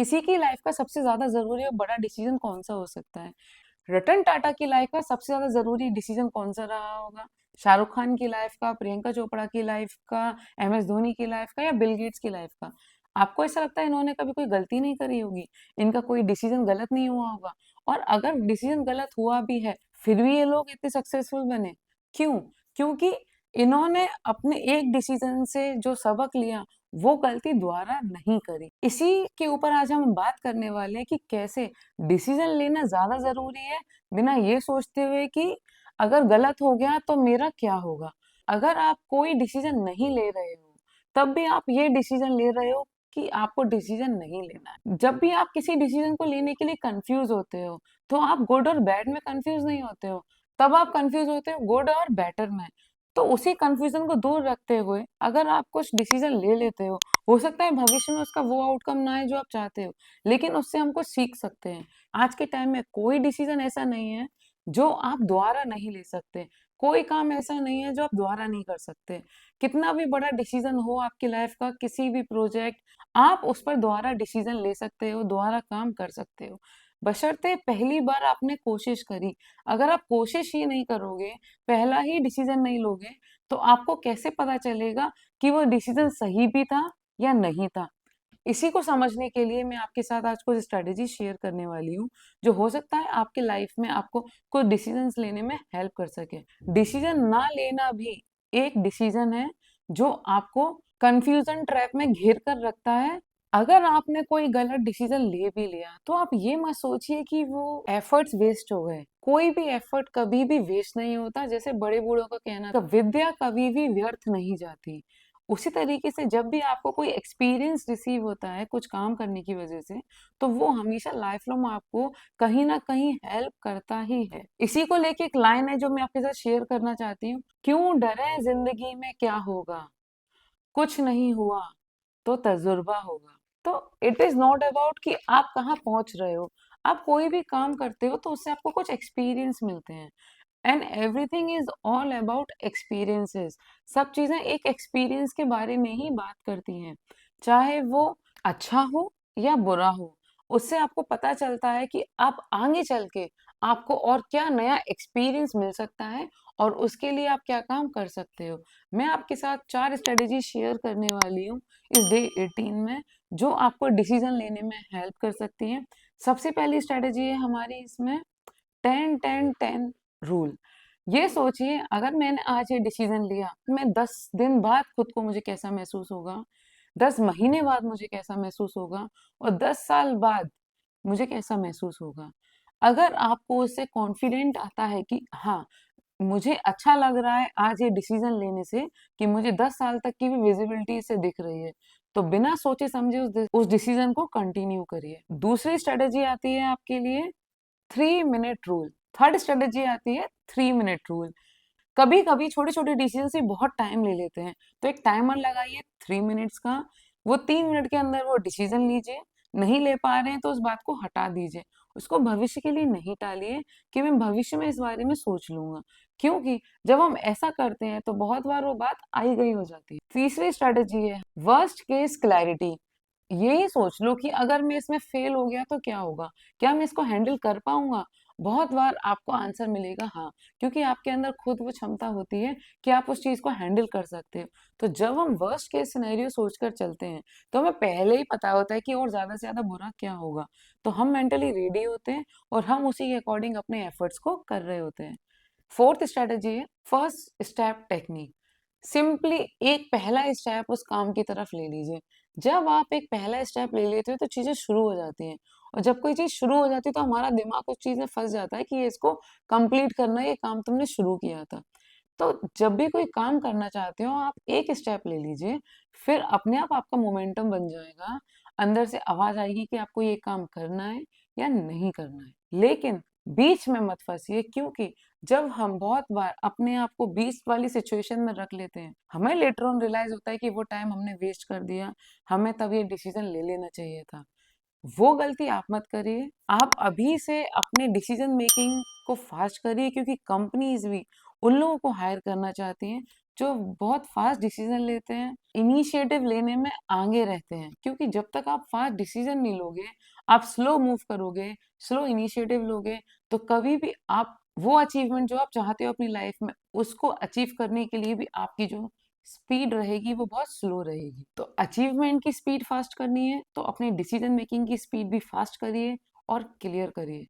किसी की लाइफ का सबसे ज़्यादा ज़रूरी और बड़ा डिसीज़न कौन-सा हो सकता है? रतन टाटा की लाइफ का सबसे ज़्यादा ज़रूरी डिसीज़न कौन-सा रहा होगा? शाहरुख खान की लाइफ का, प्रियंका चोपड़ा की लाइफ का, एमएस धोनी की लाइफ का या बिल गेट्स की लाइफ का? आपको ऐसा लगता है इन्होंने कभी कोई गलती नहीं करी होगी? इनका कोई डिसीज़न गलत नहीं हुआ होगा? और अगर डिसीज़न गलत हुआ भी है, फिर भी ये लोग इतने सक्सेसफुल बने। क्यों? क्योंकि इन्होंने अपने एक डिसीज़न से जो सबक लिया, वो गलती दोबारा नहीं करी। इसी के ऊपर आज हम बात करने वाले हैं कि कैसे डिसीज़न लेना ज़्यादा ज़रूरी है, बिना ये सोचते हुए कि अगर गलत हो गया तो मेरा क्या होगा? अगर आप कोई डिसीज़न नहीं ले रहे हो, तब भी आप ये डिसीज़न ले रहे हो कि आपको डिसीज़न नहीं लेना है। जब भी आप किसी डिसीज़न को लेने के लिए कन्फ्यूज़ होते हो, तो आप गुड और बैड में कन्फ्यूज़ नहीं होते हो, तब आप कन्फ्यूज़ होते हो गुड और बेटर में। तो उसी कन्फ्यूज़न को दूर रखते हुए अगर आप कुछ डिसीज़न ले लेते हो सकता है भविष्य में उसका वो आउटकम ना आए जो आप चाहते हो, लेकिन उससे हम कुछ सीख सकते हैं। आज के टाइम में कोई डिसीज़न ऐसा नहीं है, जो आप दोबारा नहीं ले सकते। कोई काम ऐसा नहीं है जो आप दोबारा नहीं कर सकते। कितना भी बड़ा डिसीज़न हो आपकी लाइफ़ का, किसी भी प्रोजेक्ट, आप उस पर दोबारा डिसीज़न ले सकते हो, दोबारा काम कर सकते हो। बशर्ते पहली बार आपने कोशिश करी। अगर आप कोशिश ही नहीं करोगे, पहला ही डिसीज़न नहीं लोगे, तो आपको कैसे पता चलेगा कि वो डिसीज़न सही भी था या नहीं था? इसी को समझने के लिए मैं आपके साथ आज कुछ स्ट्रैटेजी शेयर करने वाली हूँ, जो हो सकता है आपके लाइफ में आपको कुछ डिसीजंस लेने में हेल्प कर सके। डिसीजन ना लेना भी एक डिसीजन है, जो आपको कन्फ्यूजन ट्रैप में घेर कर रखता है। अगर आपने कोई गलत डिसीजन ले भी लिया, तो आप ये मत सोचिए कि वो एफर्ट्स वेस्ट हो गए। कोई भी एफर्ट कभी भी वेस्ट नहीं होता, जैसे बड़े बूढ़ों का कहना था, विद्या कभी भी व्यर्थ नहीं जाती। उसी तरीके से जब भी आपको कोई एक्सपीरियंस रिसीव होता है कुछ काम करने की वजह से, तो वो हमेशा लाइफ लॉन्ग आपको कहीं न कहीं हेल्प करता ही है। इसी को लेके एक लाइन है जो मैं आपके साथ शेयर करना चाहती हूँ, क्यों डरे ज़िंदगी में क्या होगा? कुछ नहीं हुआ तो तजुर्बा होगा। तो इट इज़ नॉट अबाउट कि आप कहाँ पहुँच रहे हो। आप कोई भी काम करते हो तो उससे आपको कुछ एक्सपीरियंस मिलते हैं। And everything is all about experiences. सब चीजें एक एक्सपीरियंस के बारे में ही बात करती हैं, चाहे वो अच्छा हो या बुरा हो। उससे आपको पता चलता है कि आप आगे चल के आपको और क्या नया एक्सपीरियंस मिल सकता है और उसके लिए आप क्या काम कर सकते हो। मैं आपके साथ 4 स्ट्रेटेजी शेयर करने वाली हूँ इस डे 18 में, जो आपको डिसीजन लेने में हेल्प कर सकती हैं। सबसे पहली स्ट्रेटेजी है हमारी इसमें 10-10-10 रूल। ये सोचिए अगर मैंने आज ये डिसीजन लिया, मैं 10 दिन बाद खुद को मुझे कैसा महसूस होगा, 10 महीने बाद मुझे कैसा महसूस होगा और 10 साल बाद मुझे कैसा महसूस होगा। अगर आपको उससे कॉन्फिडेंट आता है कि हाँ, मुझे अच्छा लग रहा है आज ये डिसीजन लेने से कि मुझे 10 साल तक की भी विजिबिलिटी इससे दिख रही है, तो बिना सोचे समझे उस डिसीजन को कंटिन्यू करिए। दूसरी स्ट्रेटेजी आती है आपके लिए 3 मिनट रूल। थर्ड स्ट्रेटेजी आती है 3 मिनट रूल। कभी-कभी छोटे-छोटे डिसीजन से बहुत टाइम ले लेते हैं, तो एक टाइमर लगाइए 3 मिनट्स का, वो 3 मिनट के अंदर वो डिसीजन लीजिए, नहीं ले पा रहे हैं तो उस बात को हटा दीजिए। उसको भविष्य के लिए नहीं टालिए कि मैं भविष्य में इस बारे में सोच लूँगा, क्योंकि जब हम ऐसा करते हैं तो बहुत बार वो बात आई गई हो जाती है। तीसरी स्ट्रेटेजी है वर्स्ट केस क्लैरिटी। यही सोच लो कि अगर मैं इसमें फेल हो गया तो क्या होगा? क्या मैं इसको हैंडल कर पाऊँगा? बहुत बार आपको आंसर मिलेगा हाँ, क्योंकि आपके अंदर खुद वो क्षमता होती है कि आप उस चीज़ को हैंडल कर सकते हो। तो जब हम वर्स्ट केस सिनेरियो सोचकर चलते हैं, तो हमें पहले ही पता होता है कि और ज़्यादा से ज़्यादा बुरा क्या होगा। तो हम मेंटली रेडी होते हैं और हम उसी के अकॉर्डिंग अपने एफर्ट्स को कर रहे होते हैं। फोर्थ स्ट्रैटेजी है फर्स्ट स्टेप टेक्निक। सिंपली एक पहला स्टेप उस काम की तरफ ले लीजिए। जब आप एक पहला स्टेप ले लेते हो तो चीज़ें शुरू हो जाती हैं और जब कोई चीज़ शुरू हो जाती है तो हमारा दिमाग उस चीज़ में फँस जाता है कि ये इसको कंप्लीट करना है, ये काम तुमने शुरू किया था। तो जब भी कोई काम करना चाहते हो आप एक स्टेप ले लीजिए, फिर अपने आप आपका मोमेंटम बन जाएगा। अंदर से आवाज़ आएगी कि आपको ये काम करना है या नहीं करना है। लेकिन बीच में मत फँसिए, क्योंकि जब हम बहुत बार अपने आप को बीच वाली सिचुएशन में रख लेते हैं, हमें लेटर ऑन रियलाइज़ होता है कि वो टाइम हमने वेस्ट कर दिया, हमें तब ये डिसीज़न ले लेना चाहिए था। वो गलती आप मत करिए। आप अभी से अपने डिसीजन मेकिंग को फास्ट करिए, क्योंकि कंपनीज़ भी उन लोगों को हायर करना चाहती हैं जो बहुत फास्ट डिसीजन लेते हैं, इनिशिएटिव लेने में आगे रहते हैं, क्योंकि जब तक आप फास्ट डिसीजन नहीं लोगे, आप स्लो मूव करोगे, स्लो इनिशिएटिव लोगे, तो कभी भी आप वो अचीवमेंट जो आप चाहते हो अपनी लाइफ में, उसको अचीव करने के लिए भी आपकी जो स्पीड रहेगी वो बहुत स्लो रहेगी। तो अचीवमेंट की स्पीड फास्ट करनी है तो अपने डिसीजन मेकिंग की स्पीड भी फास्ट करिए और क्लियर करिए।